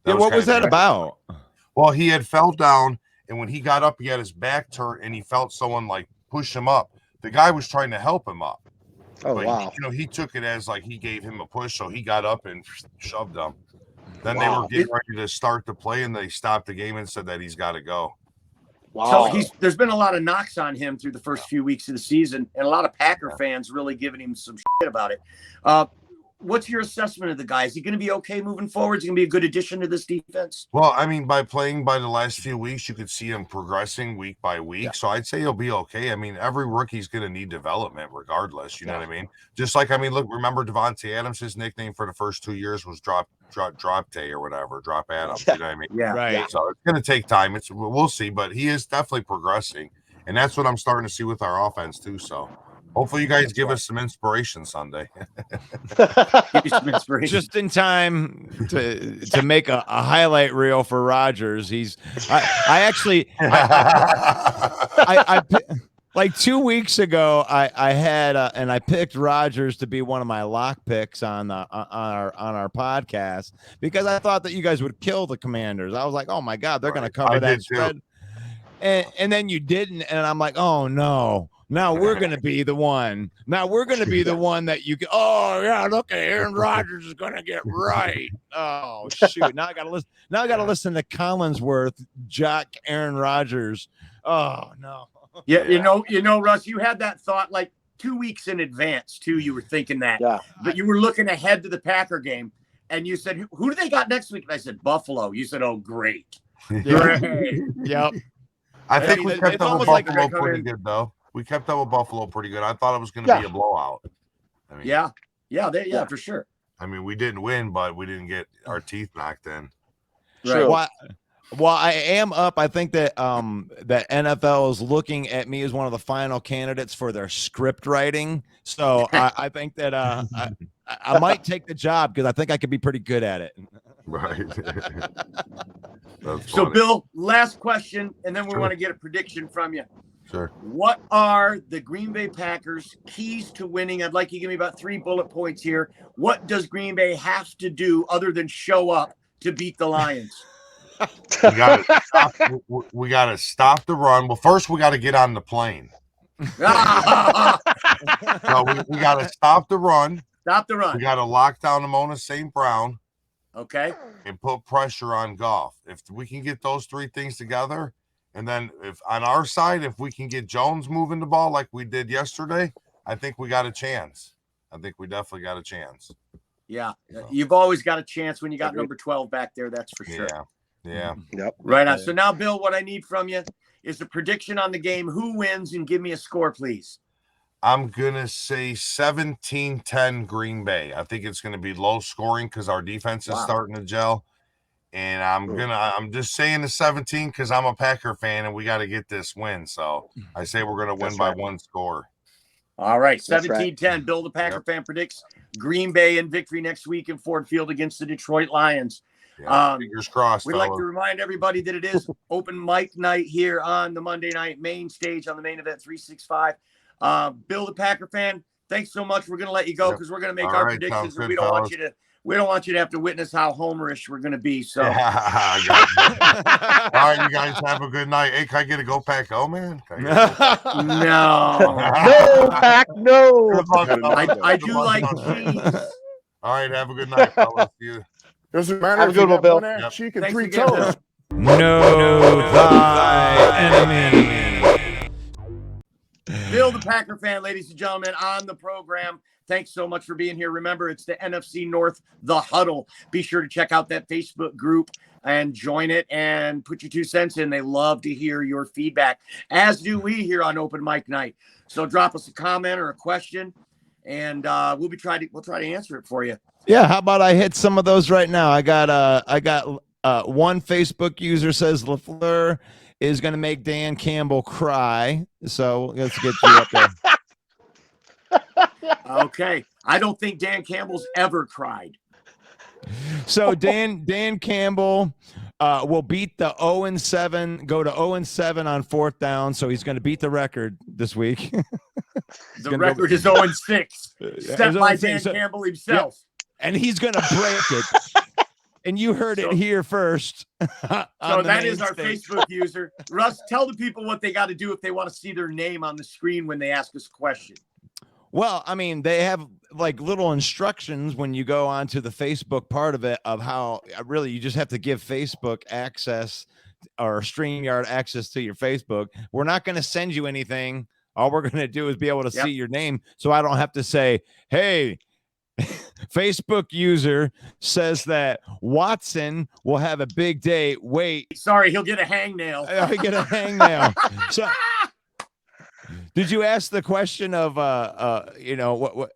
What was that about? Well, he had fell down, and when he got up, he had his back turned, and he felt someone like push him up. The guy was trying to help him up. Oh, but wow. He took it as like he gave him a push, so he got up and shoved him. Then they were getting ready to start the play, and they stopped the game and said that he's got to go. Wow. So there's been a lot of knocks on him through the first few weeks of the season, and a lot of Packer fans really giving him some shit about it. What's your assessment of the guy? Is he going to be okay moving forward? Is he going to be a good addition to this defense? Well, I mean, by playing by the last few weeks, you could see him progressing week by week. Yeah. So I'd say he'll be okay. I mean, every rookie's going to need development regardless. You know what I mean? Just like, I mean, look, remember Devontae Adams, his nickname for the first 2 years was Drop Tay or whatever, Drop Adams. You know what I mean? Yeah. Right. So it's going to take time. We'll see, but he is definitely progressing. And that's what I'm starting to see with our offense too. So hopefully you guys give us some inspiration Sunday. Give you some inspiration. Just in time to make a highlight reel for Rodgers. Like 2 weeks ago, I had and I picked Rodgers to be one of my lock picks on our podcast because I thought that you guys would kill the Commanders. I was like, oh my God, they're going to cover that spread. And then you didn't, and I'm like, oh no, Now we're going to be the one. Now we're going to be the one that you can. Oh yeah, look at Aaron Rodgers is going to get right. Oh shoot! Now I got to listen. Now I got to listen to Collinsworth, Jack, Aaron Rodgers. Oh no. Yeah, you know, Russ, you had that thought like 2 weeks in advance too. You were thinking that, but you were looking ahead to the Packer game, and you said, "Who do they got next week?" And I said, "Buffalo." You said, "Oh, great." Great. Yep. I think we kept up with Buffalo like pretty good, though. We kept up with Buffalo pretty good. I thought it was going to be a blowout. I mean, yeah, for sure. I mean, we didn't win, but we didn't get our teeth knocked in. Right. Well, I am up. I think that that NFL is looking at me as one of the final candidates for their script writing. So I think that I might take the job because I think I could be pretty good at it. Right. So, Bill, last question, and then we want to get a prediction from you. Sure. What are the Green Bay Packers' keys to winning? I'd like you to give me about 3 bullet points here. What does Green Bay have to do other than show up to beat the Lions? We got to stop the run. Well, first we got to get on the plane. No, we got to stop the run. Stop the run. We got to lock down Amona St. Brown. Okay. And put pressure on Goff. If we can get those 3 things together, and then if on our side, if we can get Jones moving the ball like we did yesterday, I think we got a chance. I think we definitely got a chance. Yeah. You've always got a chance when you got number 12 back there. That's for sure. Yeah. Yep. Right on. So now, Bill, what I need from you is a prediction on the game. Who wins, and give me a score, please. I'm going to say 17-10 Green Bay. I think it's going to be low scoring because our defense is starting to gel. And I'm just saying the 17 because I'm a Packer fan and we got to get this win. So I say we're going to win by 1 score. All right. 17-10. Bill, the Packer fan, predicts Green Bay in victory next week in Ford Field against the Detroit Lions. Yeah, fingers crossed. We'd like to remind everybody that it is open mic night here on the Monday night main stage on the Main Event 365. Bill, the Packer fan, thanks so much. We're going to let you go because we're going to make our predictions. And we don't want you to have to witness how homerish we're going to be. So, all right, you guys have a good night. Hey, can I get a go Pack? Oh man, no, Pack, no. I do like cheese. All right, have a good night, fellas. See you. Doesn't matter have if a good you one, Bill. got 1 cheek and Thanks 3 again, toes. Know thy enemy. Bill, the Packer fan, ladies and gentlemen, on the program. Thanks so much for being here. Remember, it's the NFC North, The Huddle. Be sure to check out that Facebook group and join it and put your 2 cents in. They love to hear your feedback, as do we here on Open Mic Night. So drop us a comment or a question, and we'll try to answer it for you. Yeah, how about I hit some of those right now? I got one Facebook user says LaFleur is going to make Dan Campbell cry. So let's get you up there. Okay. I don't think Dan Campbell's ever cried. So Dan Campbell will beat the 0-7, go to 0-7 on 4th down. So he's going to beat the record this week. The record is 0-6, set by Dan Campbell himself. Yeah. And he's going to break it. And you heard it here first. So that is our Facebook user. Russ, tell the people what they got to do if they want to see their name on the screen when they ask us a question. Well, I mean, they have like little instructions when you go onto the Facebook part of it of how really you just have to give Facebook access or StreamYard access to your Facebook. We're not going to send you anything. All we're going to do is be able to see your name. So I don't have to say, hey, Facebook user says that Watson will have a big day. Wait. Sorry, he'll get a hangnail. He'll get a hangnail. So did you ask the question of what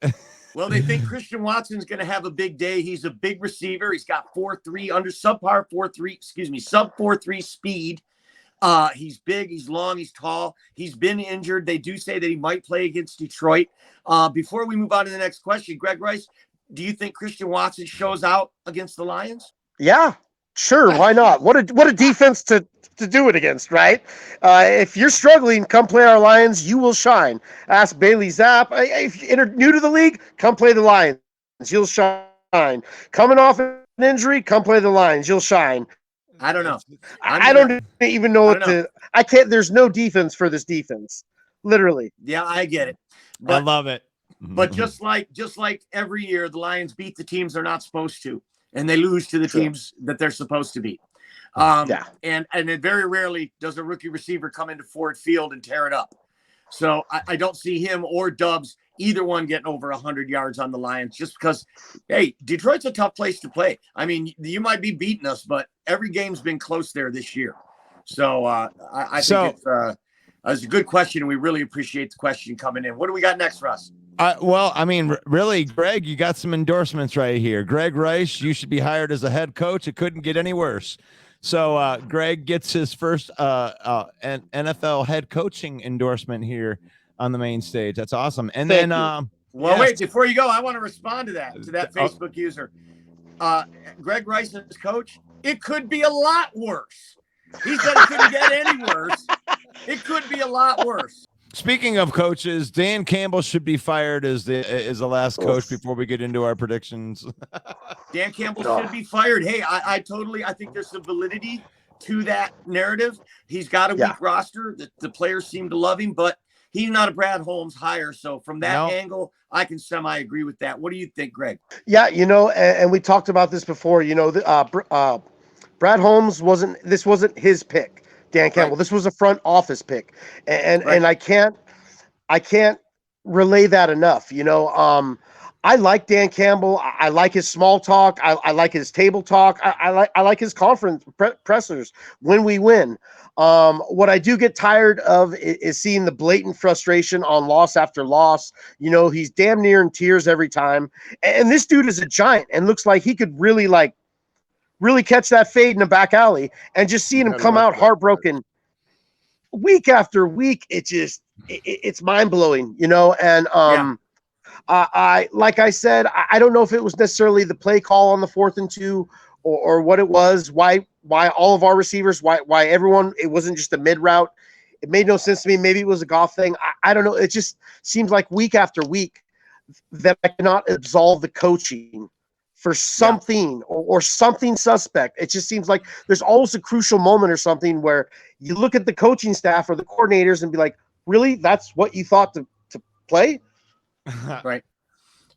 Well, they think Christian Watson's going to have a big day. He's a big receiver. He's got 4.3 under sub 4.3 speed. He's big, he's long, he's tall. He's been injured. They do say that he might play against Detroit. Before we move on to the next question, Greg Rice, do you think Christian Watson shows out against the Lions? Yeah, sure. Why not? What a defense to do it against, right? If you're struggling, come play our Lions. You will shine. Ask Bailey Zapp. If you're new to the league, come play the Lions. You'll shine. Coming off an injury, come play the Lions. You'll shine. I don't know. I don't even know what to. I can't. There's no defense for this defense. Literally. Yeah, I get it. I But love it. But just like every year, the Lions beat the teams they're not supposed to, and they lose to the teams that they're supposed to beat. And it very rarely does a rookie receiver come into Ford Field and tear it up. So I don't see him or Dubs, either one, getting over 100 yards on the Lions, just because, hey, Detroit's a tough place to play. I mean, you might be beating us, but every game's been close there this year. So I think it's a good question, and we really appreciate the question coming in. What do we got next, Russ? Well, I mean, really, Greg, you got some endorsements right here. Greg Rice, you should be hired as a head coach. It couldn't get any worse. So Greg gets his first an NFL head coaching endorsement here on the main stage. That's awesome. And Thank then, you. Well, wait, before you go, I want to respond to that Facebook user. Greg Rice's coach, it could be a lot worse. He said it couldn't get any worse. It could be a lot worse. Speaking of coaches, Dan Campbell should be fired as the last coach before we get into our predictions. Dan Campbell should be fired. Hey, I think there's some validity to that narrative. He's got a weak roster. The players seem to love him, but he's not a Brad Holmes hire. So from that angle, I can semi-agree with that. What do you think, Greg? Yeah, and we talked about this before. Brad Holmes wasn't his pick. Dan Campbell. Right. This was a front office pick, and I can't relay that enough. I like Dan Campbell. I like his small talk. I like his table talk. I like his conference pressers when we win. What I do get tired of is seeing the blatant frustration on loss after loss. He's damn near in tears every time, and this dude is a giant and looks like he could really catch that fade in the back alley, and just seeing him come out heartbroken week after week. It's mind blowing, and like I said, I don't know if it was necessarily the play call on the 4th and 2 or what it was, why all of our receivers, why everyone, it wasn't just a mid route. It made no sense to me. Maybe it was a Goff thing. I don't know. It just seems like week after week that I cannot absolve the coaching for something or something suspect. It just seems like there's always a crucial moment or something where you look at the coaching staff or the coordinators and be like, really? That's what you thought to play? Right.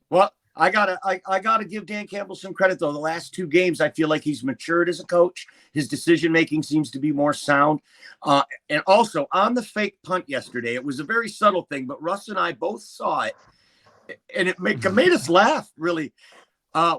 Well, I gotta give Dan Campbell some credit, though. The last 2 games, I feel like he's matured as a coach. His decision-making seems to be more sound. And also on the fake punt yesterday, it was a very subtle thing, but Russ and I both saw it, and it made us laugh, really.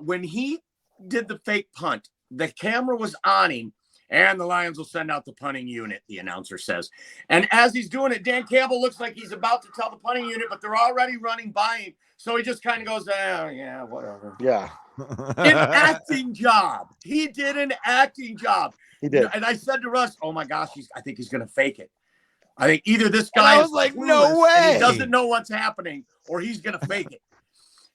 When he did the fake punt, the camera was on him, and the Lions will send out the punting unit, the announcer says. And as he's doing it, Dan Campbell looks like he's about to tell the punting unit, but they're already running by him. So he just kind of goes, yeah, whatever. Yeah. An acting job. He did an acting job. He did. And I said to Russ, oh my gosh, I think he's going to fake it. I think either this guy is like, no way. And he doesn't know what's happening, or he's going to fake it.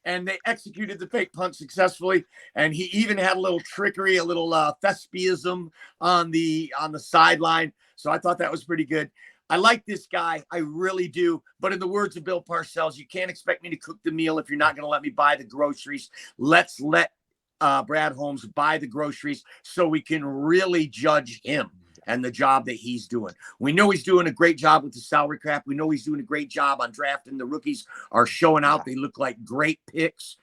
And they executed the fake punt successfully. And he even had a little trickery, a little thespianism on the sideline. So I thought that was pretty good. I like this guy. I really do. But in the words of Bill Parcells, you can't expect me to cook the meal if you're not going to let me buy the groceries. Let's let Brad Holmes buy the groceries so we can really judge him and the job that he's doing. We know he's doing a great job with the salary cap. We know he's doing a great job on drafting. The rookies are showing out. They look like great picks.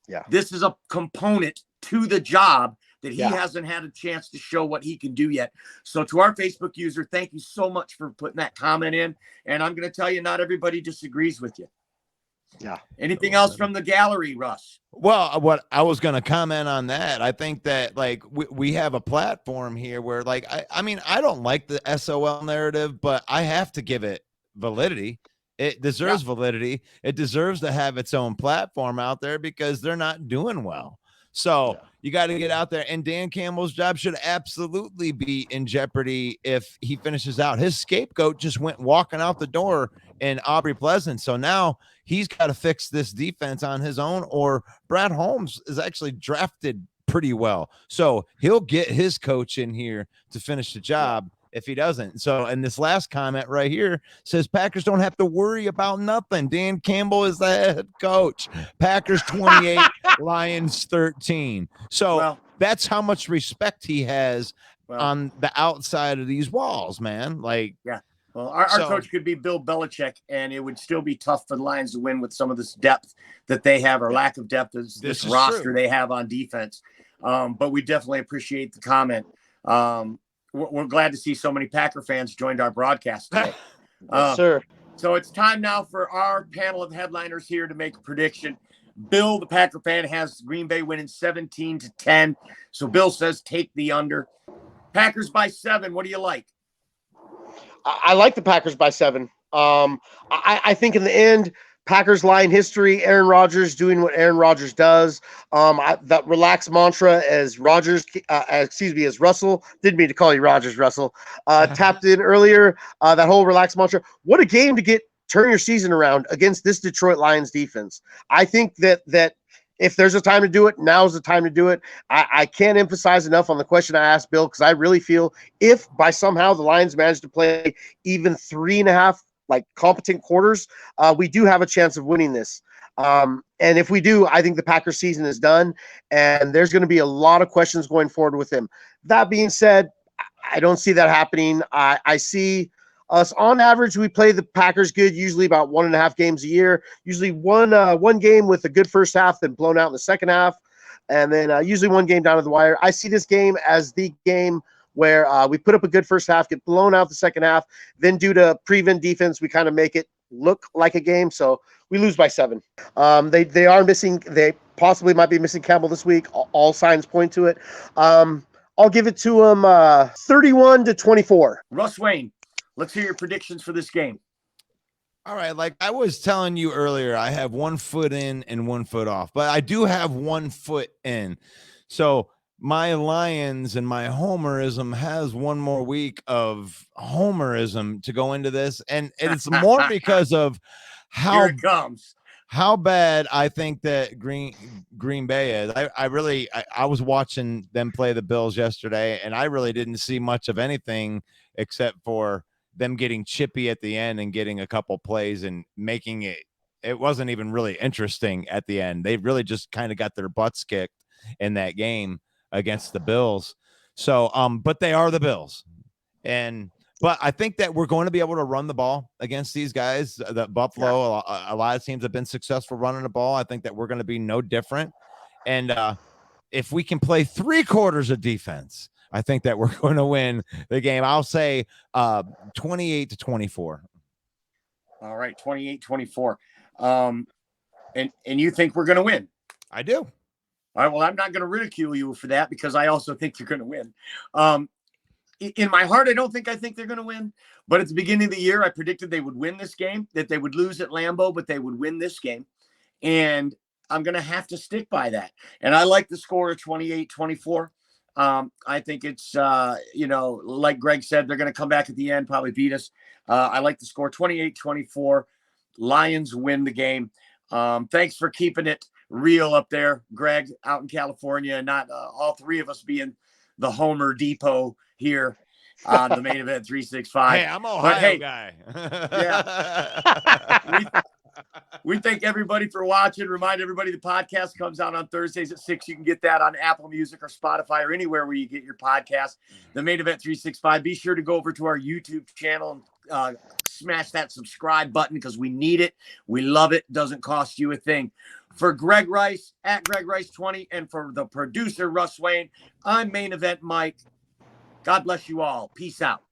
Yeah. This is a component to the job that he hasn't had a chance to show what he can do yet. So to our Facebook user, thank you so much for putting that comment in. And I'm going to tell you, not everybody disagrees with you. Yeah. Anything else from the gallery, Russ? Well, what I was going to comment on that, I think that we have a platform here where I mean, I don't like the SOL narrative, but I have to give it validity. It deserves validity. It deserves to have its own platform out there because they're not doing well. So you got to get out there, and Dan Campbell's job should absolutely be in jeopardy if he finishes out. His scapegoat just went walking out the door in Aubrey Pleasant. So now he's got to fix this defense on his own, or Brad Holmes is actually drafted pretty well. So he'll get his coach in here to finish the job if he doesn't. So, and this last comment right here says Packers don't have to worry about nothing. Dan Campbell is the head coach. Packers 28, Lions 13. So that's how much respect he has on the outside of these walls, man. Well, our coach could be Bill Belichick, and it would still be tough for the Lions to win with some of this depth that they have, or lack of depth, this roster they have on defense. But we definitely appreciate the comment. We're glad to see so many Packer fans joined our broadcast today. Yes, sir. So it's time now for our panel of headliners here to make a prediction. Bill, the Packer fan, has Green Bay winning 17-10. So Bill says take the under. Packers by 7. What do you like? I like the Packers by 7. I think in the end, Packers line history, Aaron Rodgers doing what Aaron Rodgers does. That relaxed mantra as Russell, didn't mean to call you Rodgers, Russell, tapped in earlier, that whole relaxed mantra. What a game to turn your season around against this Detroit Lions defense. I think that if there's a time to do it, now's the time to do it. I can't emphasize enough on the question I asked Bill, because I really feel if by somehow the Lions manage to play even 3.5 competent quarters, we do have a chance of winning this. And if we do, I think the Packers season is done, and there's going to be a lot of questions going forward with him. That being said, I don't see that happening. I see us on average, we play the Packers good, usually about 1.5 games a year, usually one game with a good first half, then blown out in the second half, and then usually one game down to the wire. I see this game as the game where we put up a good first half, get blown out the second half, then due to prevent defense, we kind of make it look like a game. So we lose by 7. They are missing, they possibly might be missing Campbell this week. All signs point to it. I'll give it to him 31-24. Russ Wayne, let's hear your predictions for this game. All right, like I was telling you earlier, I have 1 foot in and 1 foot off, but I do have 1 foot in. So my Lions and my homerism has one more week of homerism to go into this, and it's more because of how Here it comes. How bad I think that Green Bay is. I was watching them play the Bills yesterday, and I really didn't see much of anything except for them getting chippy at the end and getting a couple plays and making it wasn't even really interesting at the end. They really just kind of got their butts kicked in that game against the Bills. So, but they are the Bills. But I think that we're going to be able to run the ball against these guys. That Buffalo, a lot of teams have been successful running the ball. I think that we're going to be no different. And if we can play 3 quarters of defense, I think that we're going to win the game. I'll say 28-24. All right, 28-24. And you think we're going to win? I do. All right, well, I'm not going to ridicule you for that, because I also think you're going to win. In my heart, I think they're going to win. But at the beginning of the year, I predicted they would win this game, that they would lose at Lambeau, but they would win this game. And I'm going to have to stick by that. And I like the score of 28-24. I think it's, like Greg said, they're going to come back at the end, probably beat us. I like the score 28-24. Lions win the game. Thanks for keeping it real up there, Greg, out in California, not all 3 of us being the Homer Depot here on the Main Event 365. Hey, I'm Ohio guy. Yeah. We thank everybody for watching. Remind everybody the podcast comes out on Thursdays at 6. You can get that on Apple Music or Spotify or anywhere where you get your podcast. The Main Event 365. Be sure to go over to our YouTube channel and smash that subscribe button, because we need it. We love it. Doesn't cost you a thing. For Greg Rice, at Greg Rice 20, and for the producer, Russ Wayne, I'm Main Event Mike. God bless you all. Peace out.